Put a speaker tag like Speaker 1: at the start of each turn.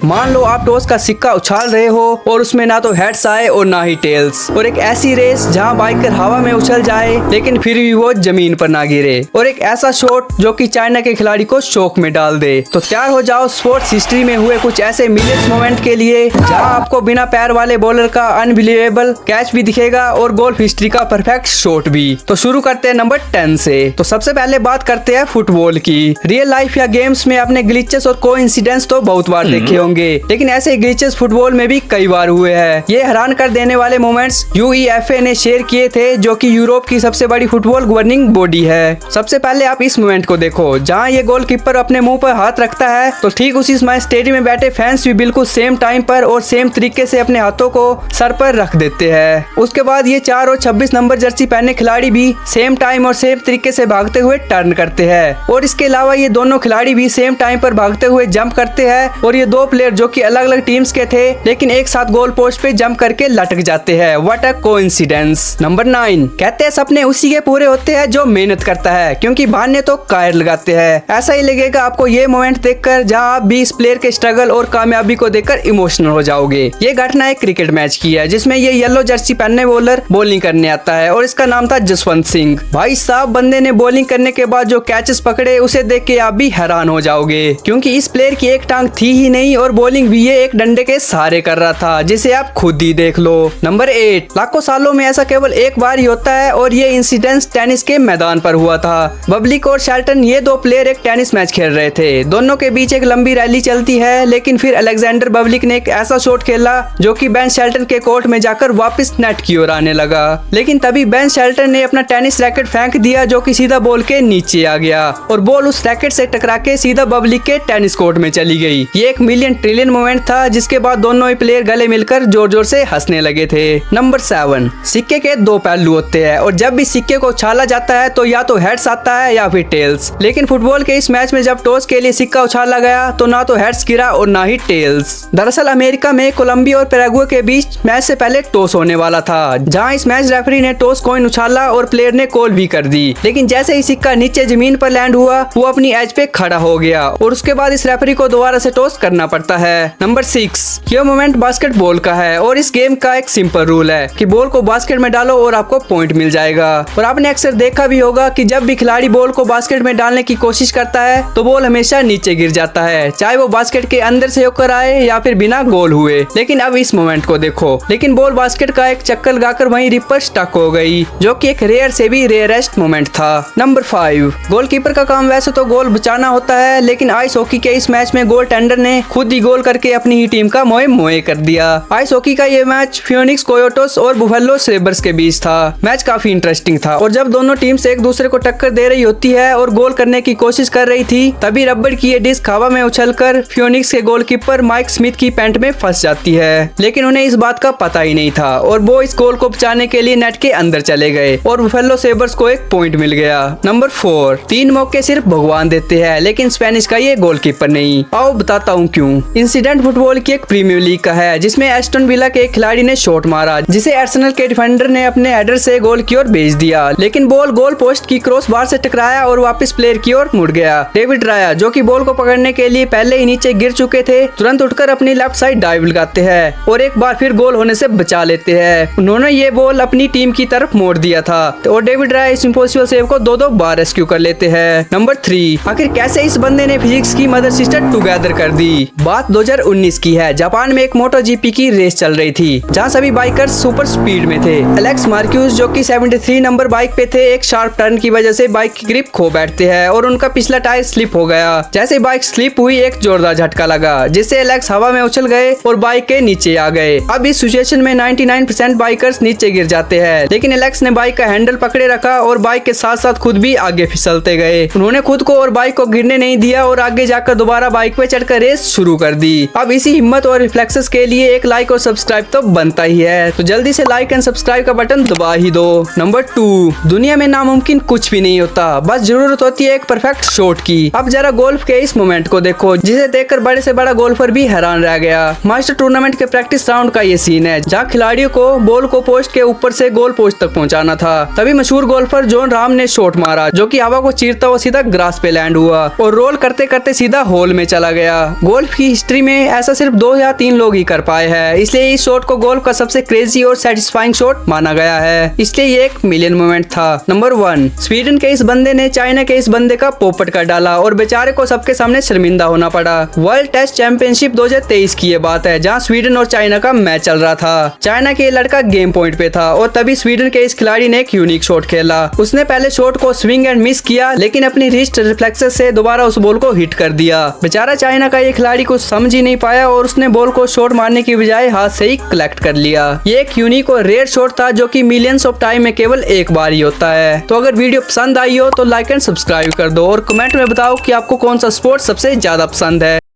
Speaker 1: मान लो आप टॉस का सिक्का उछाल रहे हो और उसमें ना तो हेड्स आए और ना ही टेल्स, और एक ऐसी रेस जहां बाइकर हवा में उछल जाए लेकिन फिर भी वो जमीन पर ना गिरे, और एक ऐसा शॉट जो कि चाइना के खिलाड़ी को शौक में डाल दे। तो तैयार हो जाओ स्पोर्ट्स हिस्ट्री में हुए कुछ ऐसे मिलियंस मोमेंट के लिए जहां आपको बिना पैर वाले बॉलर का अनबिलीवेबल कैच भी दिखेगा और गोल्फ हिस्ट्री का परफेक्ट शॉट भी। तो शुरू करते हैं नंबर 10 से। तो सबसे पहले बात करते हैं फुटबॉल की। रियल लाइफ या गेम्स में आपने ग्लिचेस और कोइंसिडेंस तो बहुत बार देखे होंगे, लेकिन ऐसे ग्लिचेस फुटबॉल में भी कई बार हुए हैं। ये हैरान कर देने वाले मोमेंट्स यूईएफए ने शेयर किए थे, जो कि यूरोप की सबसे बड़ी फुटबॉल गवर्निंग बॉडी है। सबसे पहले आप इस मोमेंट को देखो जहां ये गोलकीपर अपने मुंह पर हाथ रखता है, तो ठीक उसी समय स्टेडियम में बैठे फैंस भी बिल्कुल सेम टाइम पर और सेम तरीके से अपने हाथों को सर पर रख देते हैं। उसके बाद ये 4 और 26 नंबर जर्सी पहने खिलाड़ी भी सेम टाइम और सेम तरीके से भागते हुए टर्न करते हैं, और इसके अलावा ये दोनों खिलाड़ी भी सेम टाइम पर भागते हुए जंप करते हैं, और ये दो प्लेयर जो कि अलग अलग टीम्स के थे लेकिन एक साथ गोल पोस्ट पे जंप करके लटक जाते हैं। What a coincidence. नंबर 9, कहते हैं सपने उसी के पूरे होते हैं जो मेहनत करता है, क्योंकि बहाने तो कायर लगाते हैं। ऐसा ही लगेगा आपको ये मोमेंट देखकर जहां आप भी इस प्लेयर के स्ट्रगल और कामयाबी को देखकर इमोशनल हो जाओगे। ये घटना एक क्रिकेट मैच की है जिसमें ये येलो जर्सी पहनने बॉलर बॉलिंग करने आता है, और इसका नाम था जसवंत सिंह। भाई साहब, बंदे ने बॉलिंग करने के बाद जो कैचेस पकड़े उसे देख के आप भी हैरान हो जाओगे, क्योंकि इस प्लेयर की एक टांग थी ही नहीं और बॉलिंग भी ये एक डंडे के सहारे कर रहा था, जिसे आप खुद ही देख लो। नंबर 8, लाखों सालों में ऐसा केवल एक बार ही होता है, और ये इंसिडेंस टेनिस के मैदान पर हुआ था। बबलिक और शेल्टन ये दो प्लेयर एक टेनिस मैच खेल रहे थे। दोनों के बीच एक लंबी रैली चलती है, लेकिन फिर अलेक्जेंडर बबलिक ने एक ऐसा शॉट खेला जो कि बेन शेल्टन के कोर्ट में जाकर वापस नेट की ओर आने लगा, लेकिन तभी बेन शेल्टन ने अपना टेनिस रैकेट फेंक दिया जो कि सीधा बॉल के नीचे आ गया, और बॉल उस रैकेट से टकरा के सीधा बबलिक के टेनिस कोर्ट में चली गई। ये एक मिलियन ट्रिलियन मोमेंट था, जिसके बाद दोनों ही प्लेयर गले मिलकर जोर जोर से हंसने लगे थे। नंबर 7, सिक्के के दो पहलू होते हैं, और जब भी सिक्के को उछाला जाता है तो या तो हेड्स आता है या फिर टेल्स, लेकिन फुटबॉल के इस मैच में जब टॉस के लिए सिक्का उछाला गया तो ना तो हेड्स गिरा और ना ही टेल्स। दरअसल अमेरिका में कोलंबिया और पैराग्वे के बीच मैच से पहले टॉस होने वाला था, जहां इस मैच रेफरी ने टॉस कॉइन उछाला और प्लेयर ने कॉल भी कर दी, लेकिन जैसे ही सिक्का नीचे जमीन पर लैंड हुआ वो अपनी एज पे खड़ा हो गया, और उसके बाद इस रेफरी को दोबारा से टॉस करना पड़ता है। नंबर 6, यह मोमेंट बास्केटबॉल का है, और इस गेम का एक सिंपल रूल है कि बॉल को बास्केट में डालो और आपको पॉइंट मिल जाएगा। और आपने अक्सर देखा भी होगा कि जब भी खिलाड़ी बॉल को बास्केट में डालने की कोशिश करता है तो बॉल हमेशा नीचे गिर जाता है, चाहे वो बास्केट के अंदर से होकर आए या फिर बिना गोल हुए। लेकिन अब इस मोमेंट को देखो, लेकिन बॉल बास्केट का एक चक्कर लगाकर वहीं रिप पर स्टक हो गई, जो कि एक रेयर से भी रेयरेस्ट मोमेंट था। नंबर 5, गोलकीपर का काम वैसे तो गोल बचाना होता है, लेकिन आइस हॉकी के इस मैच में गोल टेंडर ने खुद ही गोल करके अपनी ही टीम का मोए मोए कर दिया। आइस हॉकी का ये मैच फियोनिक्स कोयोटोस और बुफेलो सेबर्स के बीच था। मैच काफी इंटरेस्टिंग था, और जब दोनों टीम्स एक दूसरे को टक्कर दे रही होती है और गोल करने की कोशिश कर रही थी, तभी रबड़ की ये डिस्क हवा में उछलकर फियोनिक्स के गोलकीपर माइक स्मिथ की पैंट में फंस जाती है, लेकिन उन्हें इस बात का पता ही नहीं था, और वो इस गोल को बचाने के लिए नेट के अंदर चले गए और बुफेलो सेबर्स को एक पॉइंट मिल गया। नंबर 4, 3 मौके सिर्फ भगवान देते हैं, लेकिन स्पेनिश का ये गोलकीपर नहीं। आओ बताता हूँ क्यों। इंसिडेंट फुटबॉल की एक प्रीमियर लीग का है, जिसमें एस्टन विला के एक खिलाड़ी ने शॉट मारा, जिसे आर्सेनल के डिफेंडर ने अपने हेडर से गोल की ओर भेज दिया, लेकिन बॉल गोल पोस्ट की क्रॉस बार से टकराया और वापस प्लेयर की ओर मुड़ गया। डेविड राया, जो कि बॉल को पकड़ने के लिए पहले ही नीचे गिर चुके थे, तुरंत उठकर अपनी लेफ्ट साइड डाइव लगाते हैं और एक बार फिर गोल होने से बचा लेते हैं। उन्होंने ये बॉल अपनी टीम की तरफ मोड़ दिया था, और डेविड राया इस इम्पॉसिबल सेव को 2-2 बार रेस्क्यू कर लेते हैं। नंबर 3, आखिर कैसे इस बंदे ने फिजिक्स की मदर सिस्टर टुगेदर कर दी। बात 2019 की है। जापान में एक मोटो जीपी की रेस चल रही थी, जहां सभी बाइकर्स सुपर स्पीड में थे। एलेक्स मार्क्यूस, जो कि 73 नंबर बाइक पे थे, एक शार्प टर्न की वजह से बाइक की ग्रिप खो बैठते हैं और उनका पिछला टायर स्लिप हो गया। जैसे बाइक स्लिप हुई, एक जोरदार झटका लगा, जिससे एलेक्स हवा में उछल गए और बाइक के नीचे आ गए। अब इस सिचुएशन में 99% बाइकर्स नीचे गिर जाते हैं, लेकिन एलेक्स ने बाइक का हैंडल पकड़े रखा और बाइक के साथ साथ खुद भी आगे फिसलते गए। उन्होंने खुद को और बाइक को गिरने नहीं दिया और आगे जाकर दोबारा बाइक पे चढ़कर रेस शुरू कर दी। अब इसी हिम्मत और रिफ्लेक्सेस के लिए एक लाइक और सब्सक्राइब तो बनता ही है, तो जल्दी से लाइक एंड सब्सक्राइब का बटन दबा ही दो। नंबर 2, दुनिया में नामुमकिन कुछ भी नहीं होता, बस जरूरत होती है एक परफेक्ट शॉट की। अब जरा गोल्फ के इस मोमेंट को देखो, जिसे देखकर बड़े से बड़ा गोल्फर भी हैरान रह गया। मास्टर टूर्नामेंट के प्रैक्टिस राउंड का ये सीन है, जहाँ खिलाड़ियों को बॉल को पोस्ट के ऊपर से गोल पोस्ट तक पहुंचाना था। तभी मशहूर गोल्फर जॉन राम ने शॉट मारा, जो कि हवा को चीरता हुआ सीधा ग्रास पे लैंड हुआ और रोल करते करते सीधा होल में चला गया। गोल्फ की हिस्ट्री में ऐसा सिर्फ 2 या 3 लोग ही कर पाए हैं, इसलिए इस शॉट को गोल्फ का सबसे क्रेजी और सेटिस्फाइंग शॉट माना गया है, इसलिए ये एक मिलियन मोमेंट था। नंबर 1, स्वीडन के इस बंदे ने चाइना के इस बंदे का पोपट कर डाला और बेचारे को सबके सामने शर्मिंदा होना पड़ा। वर्ल्ड टेस्ट चैंपियनशिप 2023 की ये बात है, जहां स्वीडन और चाइना का मैच चल रहा था। चाइना के लड़का गेम पॉइंट पे था और तभी स्वीडन के इस खिलाड़ी ने एक यूनिक शॉट खेला। उसने पहले शॉट को स्विंग एंड मिस किया, लेकिन अपनी रिस्ट रिफ्लेक्सेस से दोबारा उस बॉल को हिट कर दिया। बेचारा चाइना का ये खिलाड़ी कुछ समझ ही नहीं पाया और उसने बॉल को शॉट मारने की बजाय हाथ से ही कलेक्ट कर लिया। ये एक यूनिक और रेयर शॉट था जो कि मिलियंस ऑफ टाइम में केवल एक बार ही होता है। तो अगर वीडियो पसंद आई हो तो लाइक एंड सब्सक्राइब कर दो और कमेंट में बताओ कि आपको कौन सा स्पोर्ट सबसे ज्यादा पसंद है।